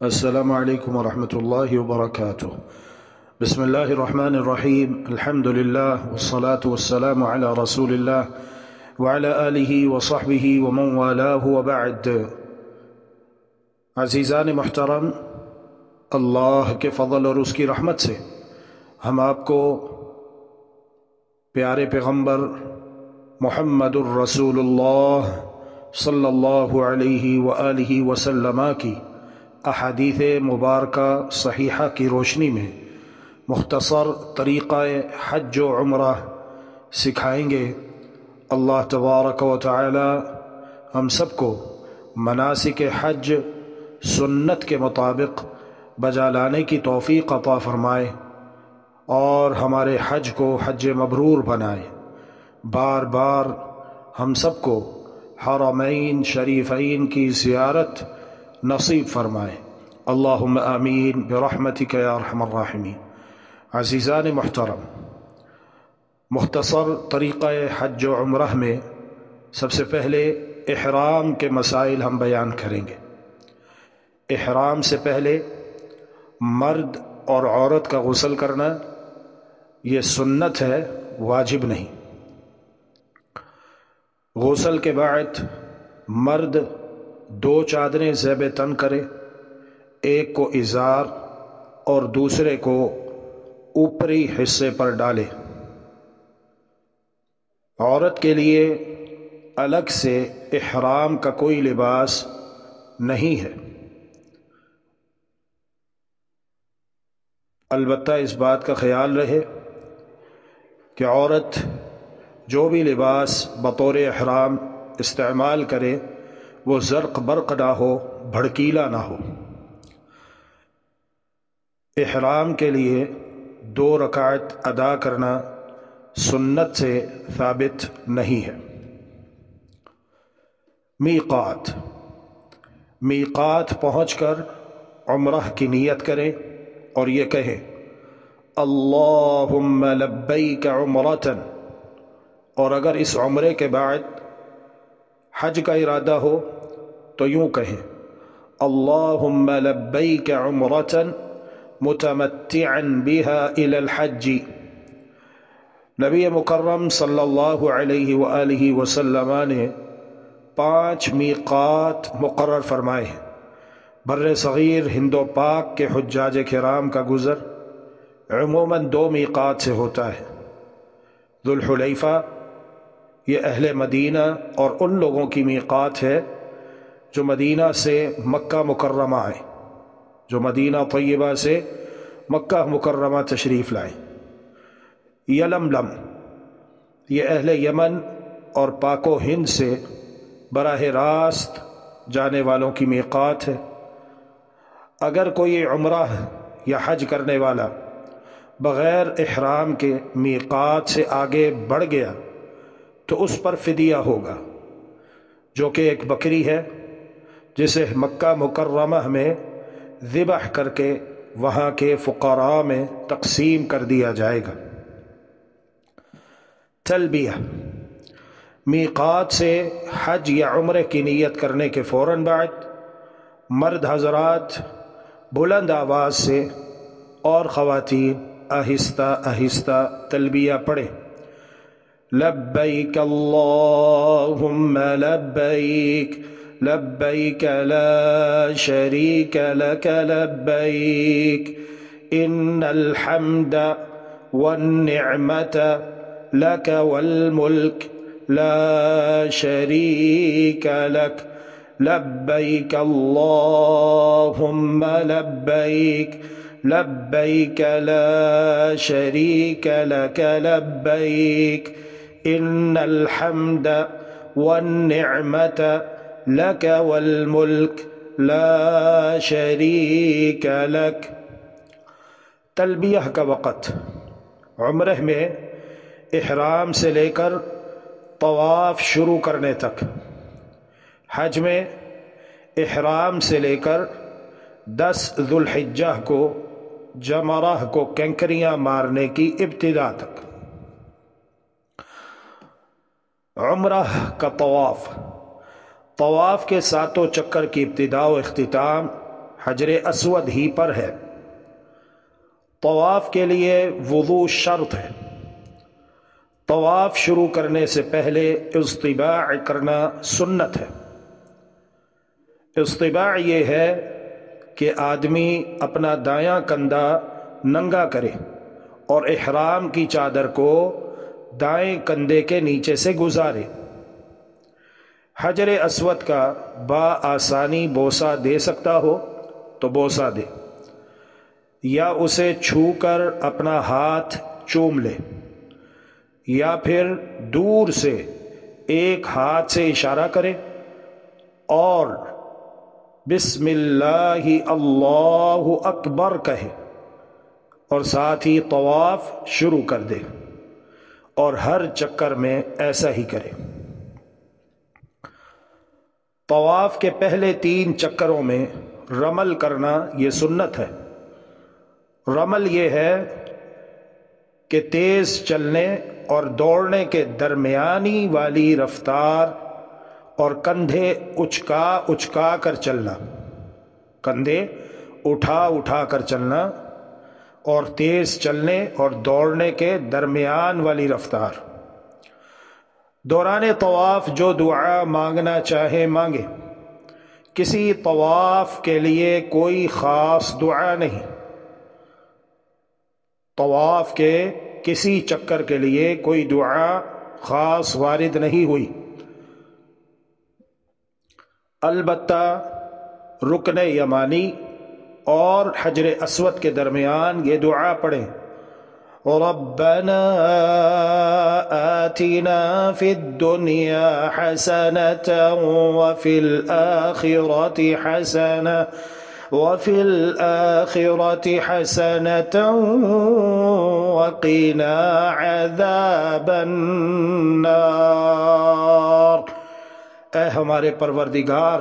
السلام علیکم ورحمۃ اللہ وبرکاتہ۔ بسم اللہ الرحمن الرحیم، الحمد للہ والصلاة والسلام علی رسول اللہ وعلی آلہ وصحبہ ومن والاہ وبعد۔ عزیزان محترم، اللہ کے فضل اور اس کی رحمت سے ہم آپ کو پیارے پیغمبر محمد الرسول اللہ صلی اللہ علیہ وآلہ وسلم کی احادیث مبارکہ صحیحہ کی روشنی میں مختصر طریقہ حج و عمرہ سکھائیں گے۔ اللہ تبارک و تعالی ہم سب کو مناسک حج سنت کے مطابق بجا لانے کی توفیق عطا فرمائے اور ہمارے حج کو حج مبرور بنائے۔ بار بار ہم سب کو حرمین شریفین کی زیارت نصیب فرمائے، اللہم آمین برحمتک یا ارحم الراحمین۔ عزیزان محترم، مختصر طریقہ حج و عمرہ میں سب سے پہلے احرام کے مسائل ہم بیان کریں گے۔ احرام سے پہلے مرد اور عورت کا غسل کرنا یہ سنت ہے، واجب نہیں۔ غسل کے بعد مرد 2 چادریں زیب تن کرے، ایک کو ازار اور دوسرے کو اوپری حصے پر ڈالے۔ عورت کے لیے الگ سے احرام کا کوئی لباس نہیں ہے، البتہ اس بات کا خیال رہے کہ عورت جو بھی لباس بطور احرام استعمال کرے وہ زرق برق نہ ہو، بھڑکیلا نہ ہو۔ احرام کے لیے 2 رکعت ادا کرنا سنت سے ثابت نہیں ہے۔ میقات، میقات پہنچ کر عمرہ کی نیت کریں اور یہ کہیں اللہم لبیک عمرۃ، اور اگر اس عمرے کے بعد حج کا ارادہ ہو تو یوں کہیں اللہم لبیک عمرۃ متمتعا بها الى الحج۔ نبی مکرم صلی اللہ علیہ وآلہ وسلم نے 5 میقات مقرر فرمائے ہیں۔ بر صغیر ہند و پاک کے حجاج کرام کا گزر عموماً 2 میقات سے ہوتا ہے۔ ذوالحلیفہ یہ اہل مدینہ اور ان لوگوں کی میقات ہے جو مدینہ سے مکہ مکرمہ آئے، جو مدینہ طیبہ سے مکہ مکرمہ تشریف لائے۔ یلملم یہ اہل یمن اور پاک و ہند سے براہ راست جانے والوں کی میقات ہے۔ اگر کوئی عمرہ یا حج کرنے والا بغیر احرام کے میقات سے آگے بڑھ گیا تو اس پر فدیہ ہوگا، جو کہ ایک بکری ہے جسے مکہ مکرمہ میں ذبح کر کے وہاں کے فقراء میں تقسیم کر دیا جائے گا۔ تلبیہ، میقات سے حج یا عمرے کی نیت کرنے کے فوراً بعد مرد حضرات بلند آواز سے اور خواتین آہستہ آہستہ تلبیہ پڑھیں۔ لبیک اللہم لبیک لبیک لا شریک لک لبیک ان الحمد والنعمت لک والملک لا شریک لک لبیک اللہم لبیک لبیک لا شریک لک لبیک ان الحمد والنعمت لک والملک لا شریک لک۔ تلبیہ کا وقت عمرہ میں احرام سے لے کر طواف شروع کرنے تک، حج میں احرام سے لے کر 10 ذوالحجہ کو جمرہ کو کینکریاں مارنے کی ابتدا تک۔ عمرہ کا طواف، طواف کے 7 چکر کی ابتدا و اختتام حجر اسود ہی پر ہے۔ طواف کے لیے وضو شرط ہے۔ طواف شروع کرنے سے پہلے اصطباع کرنا سنت ہے۔ اصطباع یہ ہے کہ آدمی اپنا دایاں کندھا ننگا کرے اور احرام کی چادر کو دائیں کندھے کے نیچے سے گزارے۔ حجر اسود کا بآسانی بوسہ دے سکتا ہو تو بوسہ دے، یا اسے چھو کر اپنا ہاتھ چوم لے، یا پھر دور سے ایک ہاتھ سے اشارہ کرے اور بسم اللہ اللہ اکبر کہے اور ساتھ ہی طواف شروع کر دے، اور ہر چکر میں ایسا ہی کرے۔ طواف کے پہلے 3 چکروں میں رمل کرنا یہ سنت ہے۔ رمل یہ ہے کہ تیز چلنے اور دوڑنے کے درمیانی والی رفتار اور کندھے اچکا کر چلنا، کندھے اٹھا کر چلنا، اور تیز چلنے اور دوڑنے کے درمیان والی رفتار۔ دوران طواف جو دعا مانگنا چاہے مانگے، کسی طواف کے لیے کوئی خاص دعا نہیں۔ طواف کے کسی چکر کے لیے کوئی دعا خاص وارد نہیں ہوئی، البتہ رکن یمانی اور حجر اسود کے درمیان یہ دعا پڑھیں: ربنا آتنا فی الدنیا حسنة وفی الآخرة حسنة وقنا عذاب النار۔ اے ہمارے پروردگار،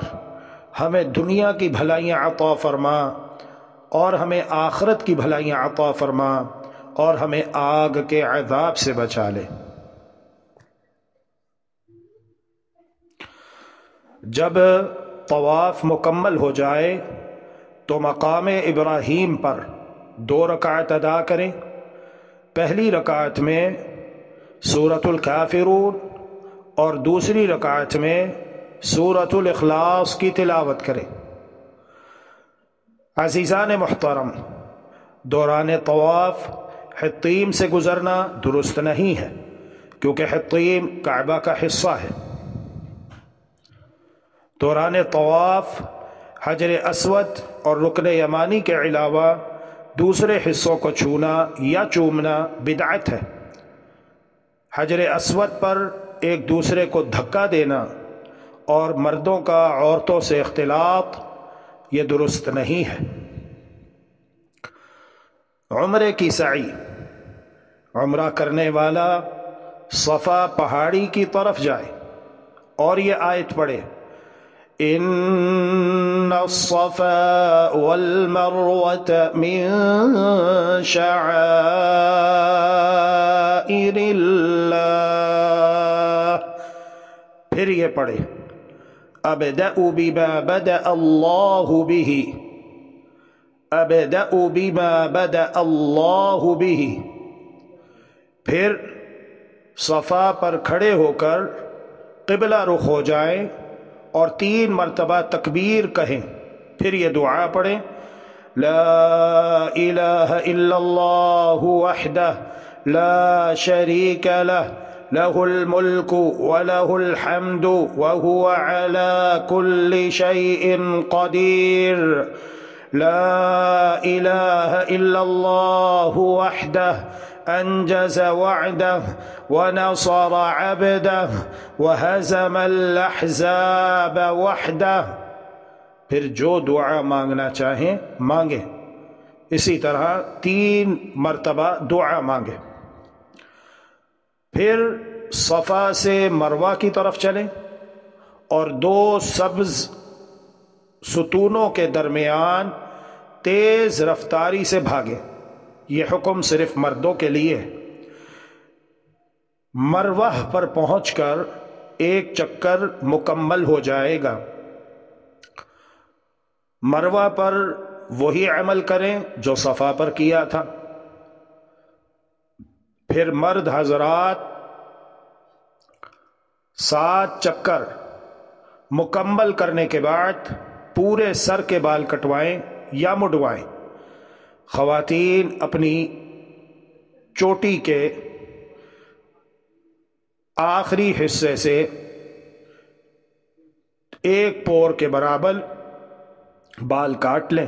ہمیں دنیا کی بھلائیاں عطا فرما اور ہمیں آخرت کی بھلائیاں عطا فرما اور ہمیں آگ کے عذاب سے بچا لے۔ جب طواف مکمل ہو جائے تو مقام ابراہیم پر 2 رکعت ادا کریں۔ پہلی رکعت میں سورۃ الکافرون اور دوسری رکعت میں سورۃ الاخلاص کی تلاوت کریں۔ عزیزان محترم، دوران طواف حطیم سے گزرنا درست نہیں ہے، کیونکہ حطیم کعبہ کا حصہ ہے۔ دوران طواف حجر اسود اور رکن یمانی کے علاوہ دوسرے حصوں کو چھونا یا چومنا بدعت ہے۔ حجر اسود پر ایک دوسرے کو دھکا دینا اور مردوں کا عورتوں سے اختلاط یہ درست نہیں ہے۔ عمرے کی سعی، عمرہ کرنے والا صفا پہاڑی کی طرف جائے اور یہ آیت پڑھے: ان الصفا والمروة من شعائر اللہ۔ پھر یہ پڑھے: ابدأ بما بدأ اللہ به، ابدأ بما بدأ اللہ به۔ پھر صفا پر کھڑے ہو کر قبلہ رخ ہو جائیں اور 3 مرتبہ تکبیر کہیں، پھر یہ دعا پڑھیں: لا الہ الا اللہ وحدہ لا شریک لہ لہ الملک ولہ الحمد وہو علی کل شیء قدیر۔ لا الہ الا اللہ وحدہ انجز وعدہ ونصر عبدہ وہزم الاحزاب وحدہ۔ پھر جو دعا مانگنا چاہیں مانگیں، اسی طرح 3 مرتبہ دعا مانگیں۔ پھر صفا سے مروہ کی طرف چلیں اور 2 سبز ستونوں کے درمیان تیز رفتاری سے بھاگیں۔ یہ حکم صرف مردوں کے لیے ہے۔ مروہ پر پہنچ کر 1 چکر مکمل ہو جائے گا۔ مروہ پر وہی عمل کریں جو صفا پر کیا تھا۔ پھر مرد حضرات 7 چکر مکمل کرنے کے بعد پورے سر کے بال کٹوائیں یا مڈوائیں۔ خواتین اپنی چوٹی کے آخری حصے سے 1 پور کے برابر بال کاٹ لیں،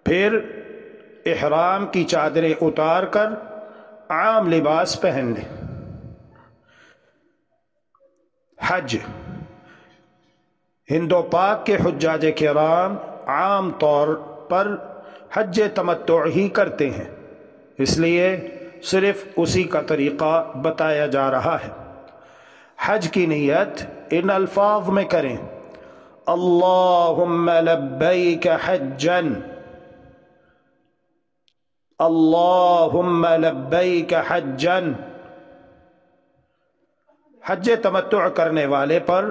پھر احرام کی چادریں اتار کر عام لباس پہن لیں۔ حج، ہند و پاک کے حجاج کرام عام طور پر حج تمتع ہی کرتے ہیں، اس لیے صرف اسی کا طریقہ بتایا جا رہا ہے۔ حج کی نیت ان الفاظ میں کریں: اللہم لبیک حجا، اللہم لبیک حجا۔ حج تمتع کرنے والے پر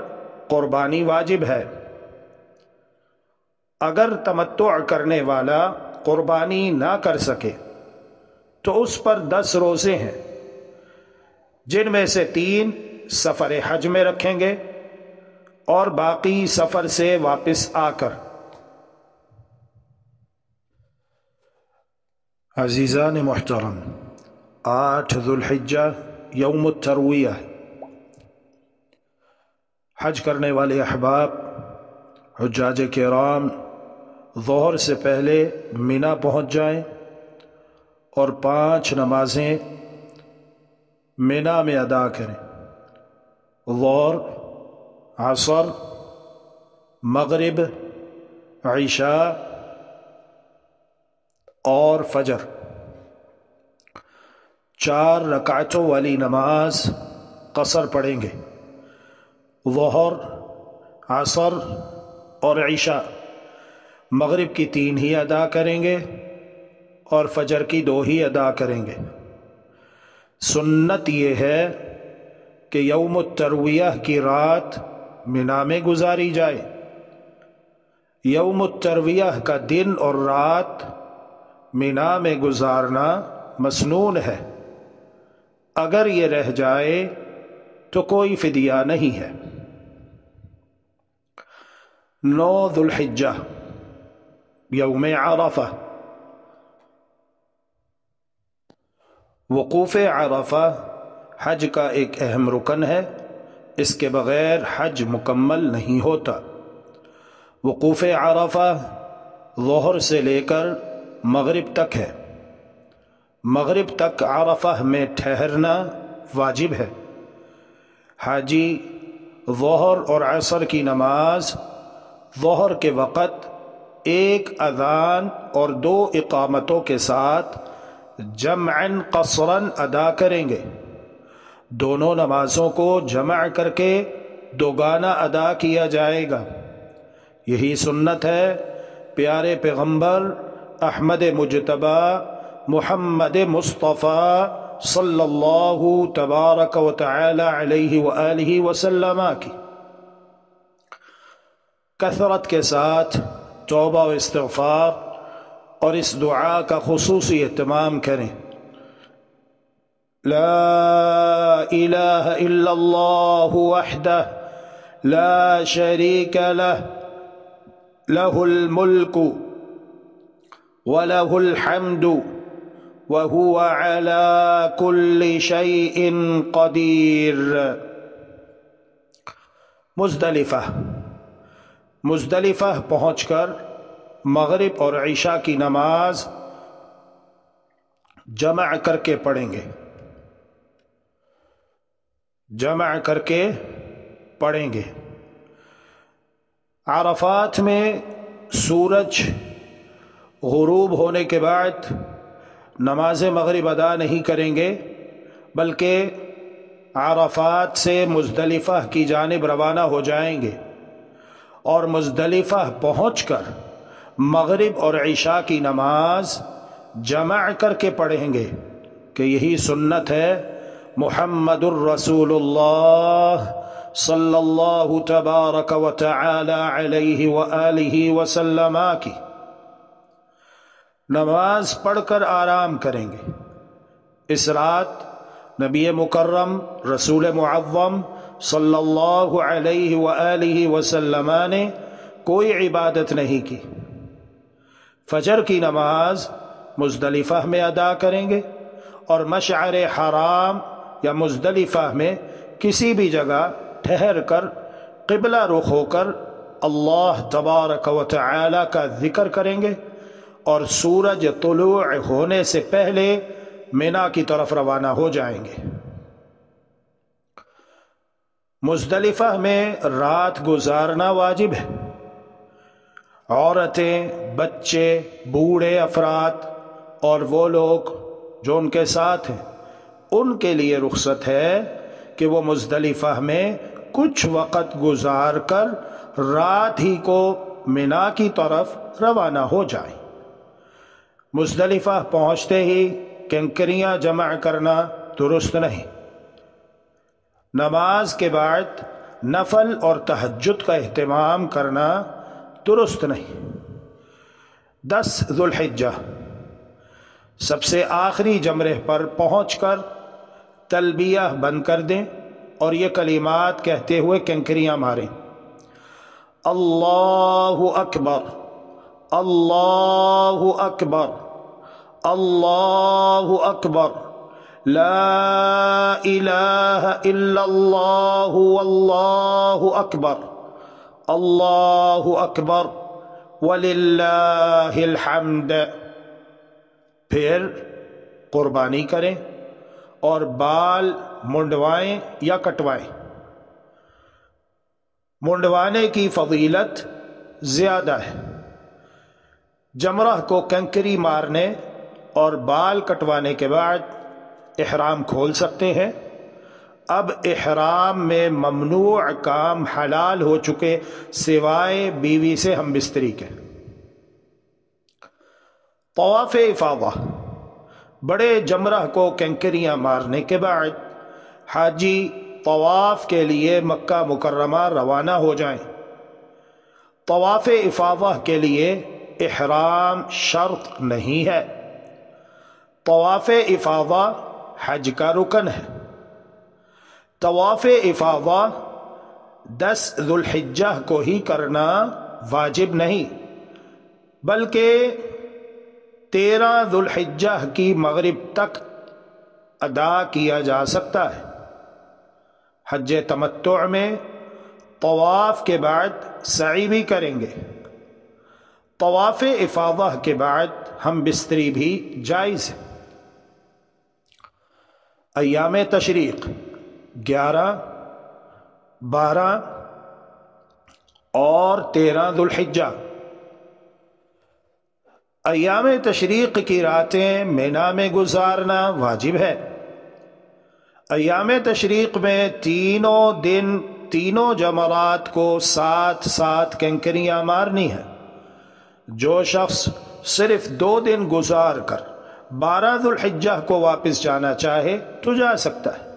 قربانی واجب ہے۔ اگر تمتع کرنے والا قربانی نہ کر سکے تو اس پر 10 روزے ہیں، جن میں سے 3 سفر حج میں رکھیں گے اور باقی سفر سے واپس آ کر۔ عزیزان محترم، 8 ذو الحجہ یوم الترویہ۔ حج کرنے والے احباب حجاج کرام ظہر سے پہلے مینا پہنچ جائیں اور 5 نمازیں مینا میں ادا کریں: ظہر، عصر، مغرب، عشاء اور فجر۔ 4 رکعتوں والی نماز قصر پڑھیں گے۔ ظہر، عصر اور عشاء مغرب کی 3 ہی ادا کریں گے اور فجر کی 2 ہی ادا کریں گے۔ سنت یہ ہے کہ یوم الترویہ کی رات مینا میں گزاری جائے۔ یوم الترویہ کا دن اور رات مینا میں گزارنا مسنون ہے۔ اگر یہ رہ جائے تو کوئی فدیہ نہیں ہے۔ 9 ذو الحجہ یوم عرفہ۔ وقوف عرفہ حج کا ایک اہم رکن ہے، اس کے بغیر حج مکمل نہیں ہوتا۔ وقوف عرفہ ظہر سے لے کر مغرب تک ہے۔ مغرب تک عرفہ میں ٹھہرنا واجب ہے۔ حاجی ظہر اور عصر کی نماز ظہر کے وقت 1 اذان اور 2 اقامتوں کے ساتھ جمعاً قصراً ادا کریں گے۔ دونوں نمازوں کو جمع کر کے دوگانہ ادا کیا جائے گا۔ یہی سنت ہے پیارے پیغمبر احمد مجتبی محمد مصطفیٰ صلی اللہ تبارک و تعالی علیہ وآلہ وسلم کی۔ کثرت کے ساتھ توبہ و استغفار اور اس دعا کا خصوصی اہتمام کریں: لا الہ الا اللہ وحدہ لا شریک لہ لہ الملک وَلَهُ الْحَمْدُ وَهُوَ عَلَى كُلِّ شَيْءٍ قَدِيرٌ۔ مزدلفہ پہنچ کر مغرب اور عشاء کی نماز جمع کر کے پڑھیں گے۔ جمع کر کے پڑھیں گے۔ عرفات میں سورج غروب ہونے کے بعد نماز مغرب ادا نہیں کریں گے، بلکہ عرفات سے مزدلفہ کی جانب روانہ ہو جائیں گے اور مزدلفہ پہنچ کر مغرب اور عشاء کی نماز جمع کر کے پڑھیں گے کہ یہی سنت ہے محمد الرسول اللہ صلی اللہ تبارک و تعالی علیہ وآلہ وسلم کی نماز پڑھ کر آرام کریں گے۔ اس رات نبی مکرم رسول معظم صلی اللہ علیہ وآلہ وسلم نے کوئی عبادت نہیں کی۔ فجر کی نماز مزدلفہ میں ادا کریں گے اور مشعر حرام یا مزدلفہ میں کسی بھی جگہ ٹھہر کر قبلہ رخ ہو کر اللہ تبارک و تعالی کا ذکر کریں گے اور سورج طلوع ہونے سے پہلے مینا کی طرف روانہ ہو جائیں گے۔ مزدلفہ میں رات گزارنا واجب ہے۔ عورتیں، بچے، بوڑھے افراد اور وہ لوگ جو ان کے ساتھ ہیں ان کے لیے رخصت ہے کہ وہ مزدلفہ میں کچھ وقت گزار کر رات ہی کو مینا کی طرف روانہ ہو جائیں۔ مزدلفہ پہنچتے ہی کنکریاں جمع کرنا درست نہیں۔ نماز کے بعد نفل اور تہجد کا اہتمام کرنا درست نہیں۔ 10 ذو الحجہ سب سے آخری جمرے پر پہنچ کر تلبیہ بند کر دیں اور یہ کلمات کہتے ہوئے کنکریاں ماریں: اللہ اکبر، اللہ اکبر، اللہ اکبر، لا الہ الا اللہ واللہ اکبر، اللہ اکبر وللہ الحمد۔ پھر قربانی کریں اور بال منڈوائیں یا کٹوائیں۔ منڈوانے کی فضیلت زیادہ ہے۔ جمرہ کو کنکری مارنے اور بال کٹوانے کے بعد احرام کھول سکتے ہیں۔ اب احرام میں ممنوع کام حلال ہو چکے سوائے بیوی سے ہم بستری کے۔ طواف افاضہ، بڑے جمرہ کو کنکریاں مارنے کے بعد حاجی طواف کے لیے مکہ مکرمہ روانہ ہو جائیں۔ طواف افاضہ کے لیے احرام شرط نہیں ہے۔ طواف افاضہ حج کا رکن ہے۔ طواف افاضہ 10 ذو الحجہ کو ہی کرنا واجب نہیں، بلکہ 13 ذو الحجہ کی مغرب تک ادا کیا جا سکتا ہے۔ حج تمتع میں طواف کے بعد سعی بھی کریں گے۔ طواف افاضہ کے بعد ہم بستری بھی جائز ہے۔ ایام تشریق 11، 12 اور 13 ذو الحجہ۔ ایام تشریق کی راتیں مینا میں گزارنا واجب ہے۔ ایام تشریق میں تینوں دن تینوں جمرات کو ساتھ ساتھ کنکریاں مارنی ہیں۔ جو شخص صرف 2 دن گزار کر 12 ذو الحجہ کو واپس جانا چاہے تو جا سکتا ہے۔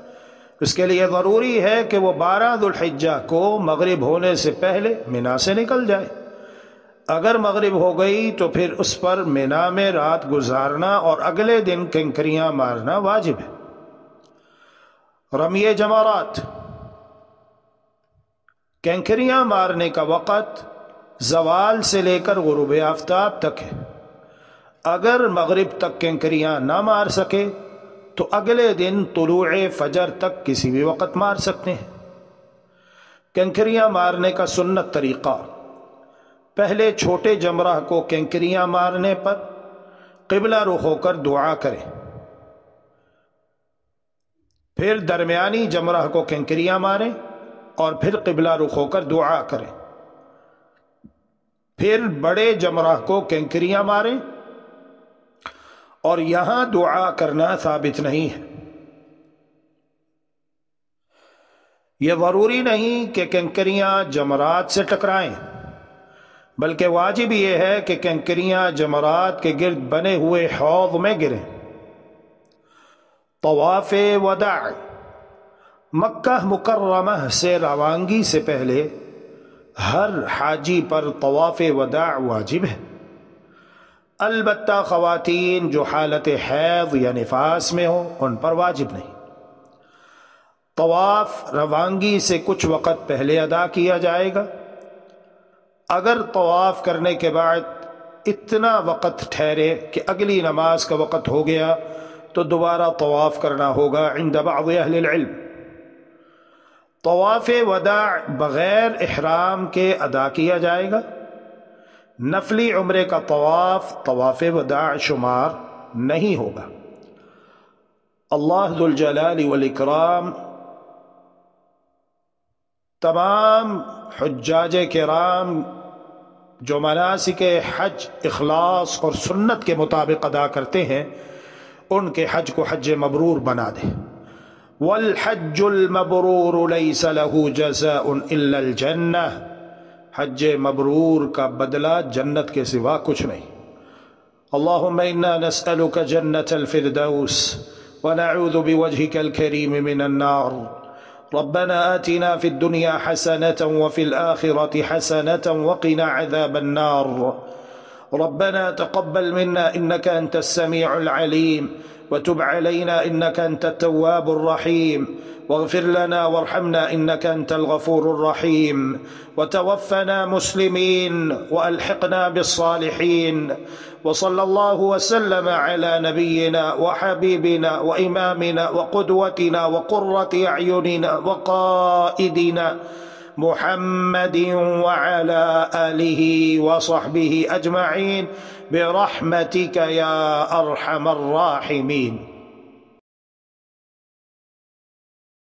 اس کے لیے ضروری ہے کہ وہ 12 ذو الحجہ کو مغرب ہونے سے پہلے مینا سے نکل جائے۔ اگر مغرب ہو گئی تو پھر اس پر مینا میں رات گزارنا اور اگلے دن کنکریاں مارنا واجب ہے۔ رمی جمرات، کنکریاں مارنے کا وقت زوال سے لے کر غروب آفتاب تک ہے۔ اگر مغرب تک کنکریاں نہ مار سکے تو اگلے دن طلوع فجر تک کسی بھی وقت مار سکتے ہیں۔ کنکریاں مارنے کا سنت طریقہ: پہلے چھوٹے جمرہ کو کنکریاں مارنے پر قبلہ رخ ہو کر دعا کریں، پھر درمیانی جمرہ کو کنکریاں ماریں اور پھر قبلہ رخ ہو کر دعا کریں، پھر بڑے جمرہ کو کنکریاں ماریں، اور یہاں دعا کرنا ثابت نہیں ہے۔ یہ ضروری نہیں کہ کنکریاں جمرات سے ٹکرائیں، بلکہ واجب یہ ہے کہ کنکریاں جمرات کے گرد بنے ہوئے حوض میں گریں۔ طواف وداع، مکہ مکرمہ سے روانگی سے پہلے ہر حاجی پر طواف وداع واجب ہے، البتہ خواتین جو حالت حیض یا نفاس میں ہوں ان پر واجب نہیں۔ طواف روانگی سے کچھ وقت پہلے ادا کیا جائے گا۔ اگر طواف کرنے کے بعد اتنا وقت ٹھہرے کہ اگلی نماز کا وقت ہو گیا تو دوبارہ طواف کرنا ہوگا عند بعض اہل العلم۔ طواف وداع بغیر احرام کے ادا کیا جائے گا۔ نفلی عمرے کا طواف طواف وداع شمار نہیں ہوگا۔ اللہ ذو الجلال والاکرام تمام حجاج کرام جو مناسک حج اخلاص اور سنت کے مطابق ادا کرتے ہیں ان کے حج کو حج مبرور بنا دے۔ والحج المبرور ليس له جزاء الا الجنہ، حج مبرور کا بدلہ جنت کے سوا کچھ نہیں۔ اللہم انا نسألك جنة الفردوس ونعوذ بوجهك الكريم من النار۔ ربنا آتنا في الدنيا حسنة وفي الآخرة حسنة وقنا عذاب النار۔ ربنا تقبل منا إنك أنت السميع العليم وتب علينا إنك أنت التواب الرحيم واغفر لنا وارحمنا إنك أنت الغفور الرحيم وتوفنا مسلمين وألحقنا بالصالحين، وصلى الله وسلم على نبينا وحبيبنا وإمامنا وقدوتنا وقرة أعيننا وقائدنا محمد وعلى آله وصحبه أجمعين برحمتك يا أرحم الراحمين۔